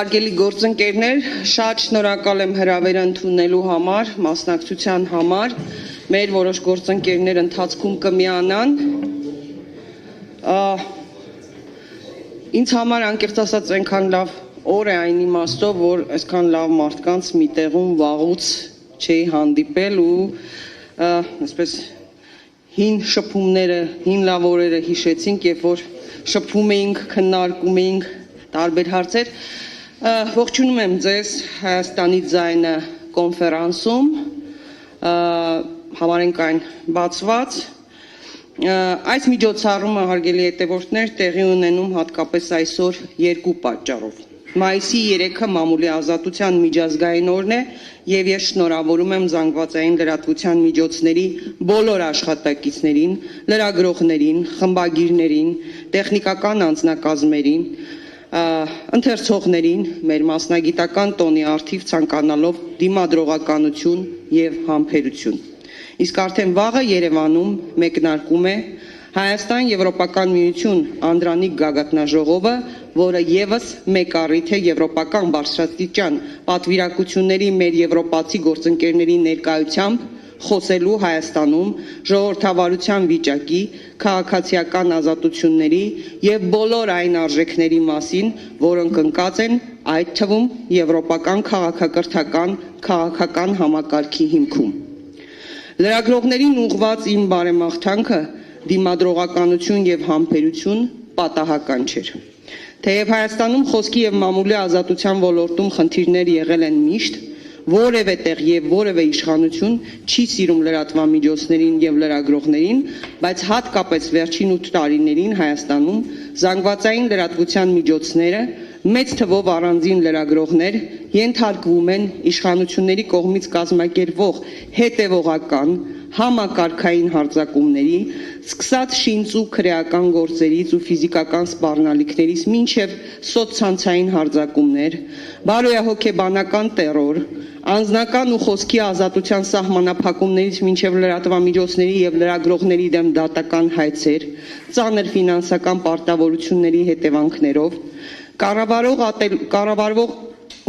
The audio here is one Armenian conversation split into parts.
Հարգելի գործընկերներ, շատ շնորհակալ եմ հրավերը ընդունելու համար, մասնակցության համար, մեր որոշ գործընկերներ ընթացքում կմիանան։ Ինձ համար անկեղծ ասած այնքան լավ օր է այն իմաստով, որ այսքան լավ մարդկանց մի տեղում վաղուց չէի հանդիպել ու այսպես հին շփումները, հին լավ օրերը հիշեցինք, երբ որ շփվում էինք, քննարկում էինք տարբեր հարցեր։ Ողջունում եմ ձեզ Հայաստանի ձայնը կոնֆերանսում, համարենք այն բացված։ Այս միջոցառումը, հարգելի հետևորդներ, տեղի ունենում հատկապես այսօր երկու պատճառով։ Մայիսի 3-ը մամուլի ազատության միջազգային օրն է եւ ես շնորհավորում եմ զանգվածային լրատվության միջոցների բոլոր աշխատակիցներին, լրագրողներին, խմբագիրներին, տեխնիկական անձնակազմերին, ընթերցողներին, մեր մասնագիտական տոնի առթիվ ցանկանալով դիմադրողականություն եւ համբերություն։ Իսկ արդեն վաղը Երևանում մեկնարկում է Հայաստան-Եվրոպական միություն Անդրանիկ գագաթնաժողովը, որը եւս մեկ առիթ է եվրոպական բարձրաստիճան պատվիրակությունների մեր եվրոպացի գործընկերների ներկայությամբ խոսելու Հայաստանում ժողովրդավարության վիճակի, քաղաքացիական ազատությունների եւ բոլոր այն արժեքների մասին, որոնք ընկած են այդ թվում եվրոպական քաղաքական համակարգի հիմքում։ Լրագրողներին ուղղված իմ բարեմաղթանքը դիմադրողականություն եւ համբերություն պատահական չէր։ Թեև Հայաստանում խոսքի եւ մամուլի ազատության ոլորտում խնդիրներ եղել են միշտ, որևէ տեղ եւ որևէ իշխանություն չի սիրում լրատվամիջոցներին եւ լրագրողներին, բայց հատկապես վերջին 8 տարիներին Հայաստանում զանգվածային լրատվության միջոցները մեծ թվով առանձին լրագրողներ ենթարկվում են իշխանությունների կողմից կազմակերպվող հետևողական համակարգային հարձակումների, սկսած շինծ ու քրեական գործերից ու ֆիզիկական սպառնալիքներից մինչև սոցցանցային հարձակումներ, բարոյահոգեբանական տեռոր, անձնական ու խոսքի ազատության սահմանափակումներից մինչև լրատվամիջոցների եւ լրագրողների դեմ դատական հայցեր, ծանր ֆինանսական պարտավորությունների հետևանքներով,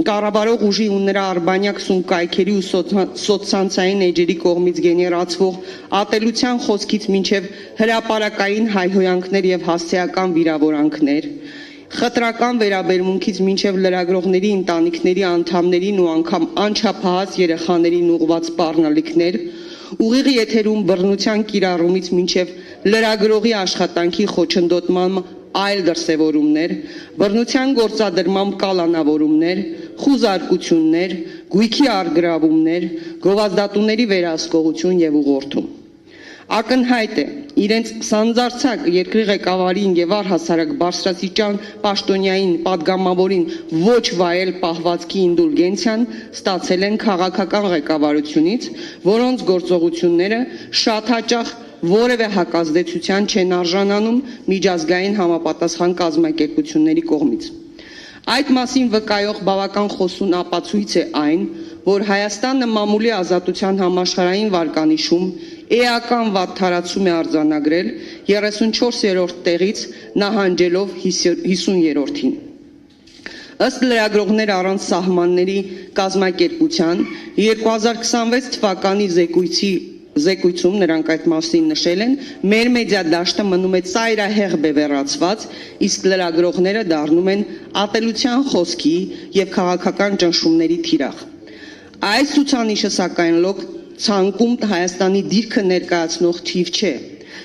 կառավարող ուժի ու նրա արբանյակ սունկայքերի ու սոցցանցային էջերի կողմից գեներացվող ատելության խոսքից մինչև հրապարակային հայհոյանքներ եւ հասցեական վիրավորանքներ, խտրական վերաբերմունքից մինչև լրագրողների ընտանիքների անդամներին ու անգամ անչափահաս երեխաներին ուղղված սպառնալիքներ, ուղիղ եթերում բռնության կիրառումից մինչև լրագրողի աշխատանքի խոչընդոտման այլ դրսևորումներ, բռնության գործադրմամբ կալանավորումներ, խուզարկություններ, գույքի առգրավումներ, գովազդատուների վերահսկողություն եւ ուղղորդում։ Ակնհայտ է, իրենց սանձարձակ երկրի ղեկավարին եւ առհասարակ բարձրաստիճան պաշտոնյային падգամավորին ոչ վայել պահվածքի ինդուլգենցիան ստացել են քաղաքական ղեկավարությունից, որոնց գործողությունները շատ հաճախ որևէ հակազդեցության չեն արժանանում միջազգային համապատասխան կազմակերպությունների կողմից։ Այդ մասին վկայող բավական խոսուն ապացույց է այն, որ Հայաստանը մամուլի ազատության համաշխարհային վարկանիշում էական վատթարացում է արձանագրել 34-րդ տեղից նահանջելով 50-րդին։ Ըստ լրագրողներ առանց սահմանների կազմակերպության 2026 թվականի զեկույցում նրանք այդ մասին նշել են, մեր մեդիա դաշտը մնում է ծայրահեղ բևեռացված, իսկ լրագրողները դառնում են ատելության խոսքի եւ քաղաքական ճնշումների թիրախ։ Այս ցուցանիշը սակայն ցանկում Հայաստանի դիրքը ներկայացնող թիվ չէ։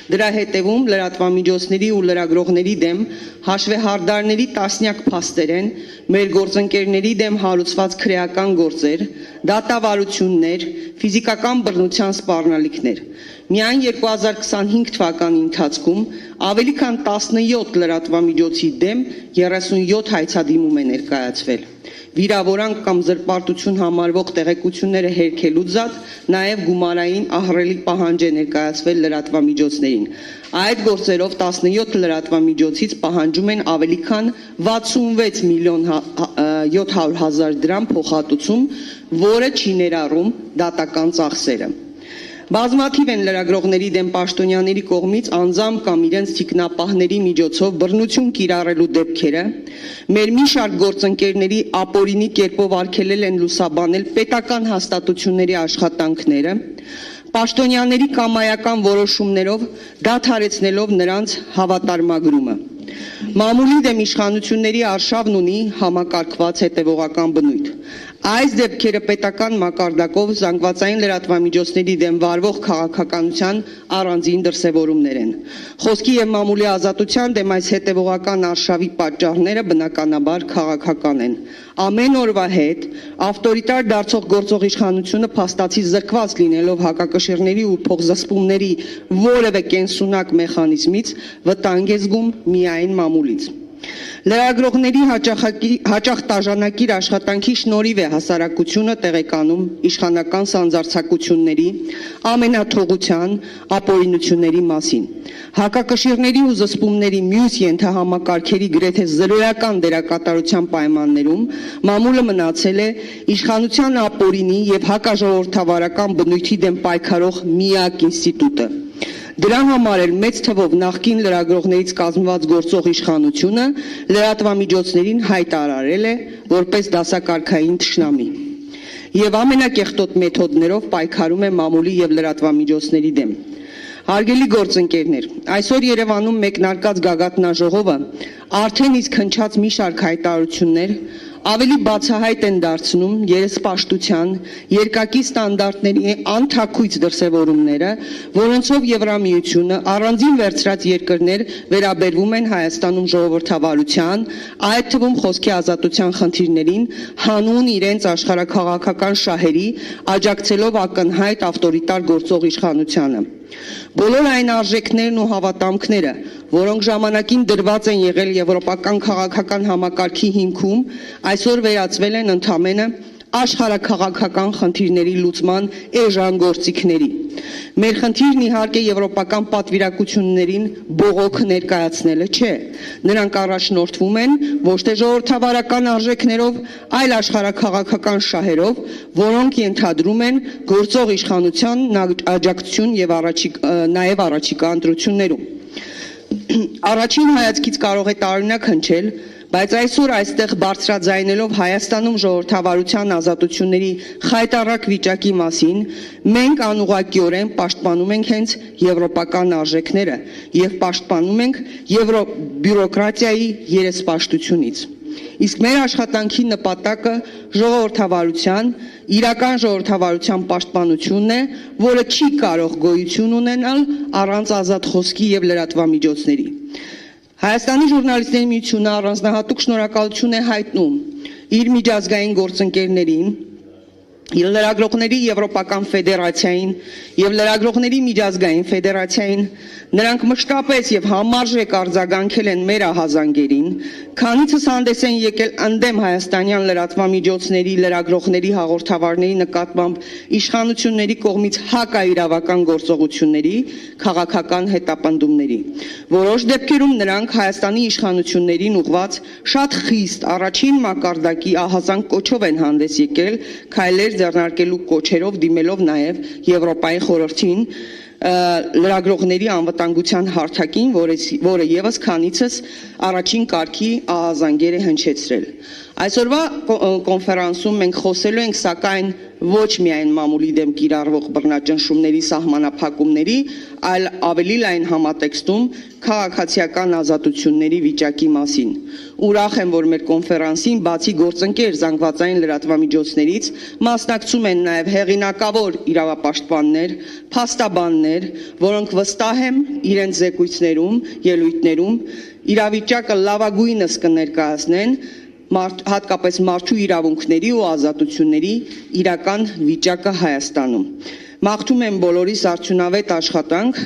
Դրա հետևում լրատվամիջոցների ու լրագրողների դեմ հաշվեհարդարների տասնյակ փաստեր են, մեր գործընկերների դեմ հարուցված քրեական գործեր, դատավարություններ, ֆիզիկական բռնության սպառնալիքներ։ Միայն 2025 թվականի ընթացքում ավելի քան 17 լրատվամիջոցի դեմ 37 հայցադիմում է ներկայացվել։ Վիրավորանք կամ զրպարտություն համարվող տեղեկությունները հերքելուց զատ նաև գումարային ահռելի պահանջ է ներկայացվել լրատվամիջոցներին։ Այդ գործերով 17 լրատվամիջոցից պահանջում են ավելի քան 66 միլիոն 700 հազար դրամ փոխհատուցում, որը չի ներառում դատական ծախսերը։ Բազմաթիվ են լրագրողների դեմ պաշտոնյաների կողմից անձամբ կամ իրենց թիկնապահների միջոցով բռնություն կիրառելու դեպքերը, մեր մի շարք գործընկերների ապօրինի կերպով արգելել են լուսաբանել պետական հաստատությունների աշխատանքները, պաշտոնյաների կամայական որոշումներով դադարեցնելով նրանց հավատարմագրումը։ Մամուլի դեմ իշխանությունների արշավն ունի համակարգված հետևողական բնույթ։ Այս դեպքերը պետական մակարդակով զանգվածային լրատվամիջոցների դեմ վարվող քաղաքականության առանձին դրսևորումներ են։ Խոսքի եւ մամուլի ազատության դեմ այս հետևողական արշավի պատճառները բնականաբար քաղաքական են։ Ամեն օրվա հետ ավտորիտար դարձող գործող իշխանությունը փաստացի զրկված լինելով հակակշիռների ու փոխզսպումների որևէ կենսունակ մեխանիզմից վտանգ է զգում միայն մամուլից։ Լրագրողների հաճախ տաժանակիր աշխատանքի շնորհիվ է հասարակությունը տեղեկանում իշխանական սանձարձակությունների, ամենաթողության, ապօրինությունների մասին։ Հակակշիռների ու զսպումների մյուս ենթահամակարգերի գրեթե զրոյական դերակատարության պայմաններում մամուլը մնացել է իշխանության ապօրինի եւ հակաժողովրդավարական բնույթի դեմ պայքարող միակ ինստիտուտը։ Դրա համար էլ մեծ թվով նախկին լրագրողներից կազմված գործող իշխանությունը լրատվամիջոցներին հայտարարել է որպես դասակարգային թշնամի եւ ամենակեղտոտ մեթոդներով պայքարում է մամուլի եւ լրատվամիջոցների դեմ։ Հարգելի գործընկերներ, այսօր Երևանում մեկնարկած գագաթնաժողովը արդեն իսկ հնչած մի շարք հայտարարություններ ավելի բացահայտ են դարձնում երեսպաշտության, երկակի ստանդարտների անթաքույց դրսևորումները, որոնցով Եվրամիությունը առանձին վերցրած երկրներ վերաբերվում են Հայաստանում ժողովրդավարության, այդ թվում խոսքի ազատության խնդիրներին հանուն իրենց աշխարհաքաղաքական շահերի, աջակցելով ակնհայտ ավտորիտար գործող իշխանությանը։ Բոլոր այն արժեքներն ու հավատամքները, որոնք ժամանակին դրված են եղել եվրոպական քաղաքական համակարգի հիմքում, այսօր վերածվել են ընդամենը աշխարհաքաղաքական խնդիրների լուծման էժան գործիքների։ Մեր խնդիրն իհարկե եվրոպական պատվիրակություններին բողոք ներկայացնելը չէ։ Նրանք առաջնորդվում են ոչ թե ժողովրդավարական արժեքներով, այլ աշխարհաքաղաքական շահերով, որոնք ենթադրում են գործող իշխանության աջակցություն եւ նաեւ առաջիկա ընտրություններում։ Առաջին հայացքից կարող է տարօրինակ հնչել, բայց այսօր այստեղ բարձրաձայնելով Հայաստանում ժողովրդավարության ազատությունների խայտառակ վիճակի մասին, մենք անուղղակիորեն պաշտպանում ենք հենց եվրոպական արժեքները եւ պաշտպանում ենք եվրոբյուրոկրատիայի երեսպաշտությունից։ Իսկ մեր աշխատանքի նպատակը ժողովրդավարության, իրական ժողովրդավարության պաշտպանությունն է, որը չի կարող գոյություն ունենալ առանց ազատ խոսքի եւ լրատվամիջոցների։ Հայաստանի ժուրնալիստների միությունը առանձնահատուկ շնորհակալություն է հայտնում իր միջազգային գործընկերներին, լրագրողների Եվրոպական ֆեդերացիային եւ լրագրողների միջազգային ֆեդերացիային, նրանք մշտապես եւ համարժեք արձագանքել են մեր ահազանգերին, քանիցս հանդես են եկել ընդդեմ հայաստանյան լրատվամիջոցների, լրագրողների, հաղորդավարների նկատմամբ իշխանությունների կողմից հակաիրավական գործողությունների, քաղաքական հետապնդումների։ Որոշ դեպքերում նրանք Հայաստանի իշխանություններին ուղղված շատ խիստ առաջին մակարդակի ահազանգ կոչով են հանդես եկել, քայլեր ձեռնարկելու կոչերով դիմելով նաև Եվրոպայի խորհրդին լրագրողների անվտանգության հարթակին, որը եւս քանիցս առաջին կարգի ահազանգեր է հնչեցրել։ Այսօրվա կոնֆերանսում մենք խոսելու ենք սակայն ոչ միայն մամուլի դեմ կիրառվող բռնաճնշումների սահմանափակումների, այլ ավելի լայն համատեքստում քաղաքացիական ազատությունների վիճակի մասին։ Ուրախ եմ, որ մեր կոնֆերանսին բացի գործընկեր զանգվածային լրատվամիջոցներից մասնակցում են նաև հեղինակավոր իրավապաշտպաններ, փաստաբաններ, որոնք վստահ եմ իրենց զեկույցներում, ելույթներում իրավիճակը լավագույնս կներկայացնեն, հատկապես մարդու իրավունքների ու ազատությունների իրական վիճակը Հայաստանում։ Մաղթում եմ բոլորիս արդյունավետ աշխատանք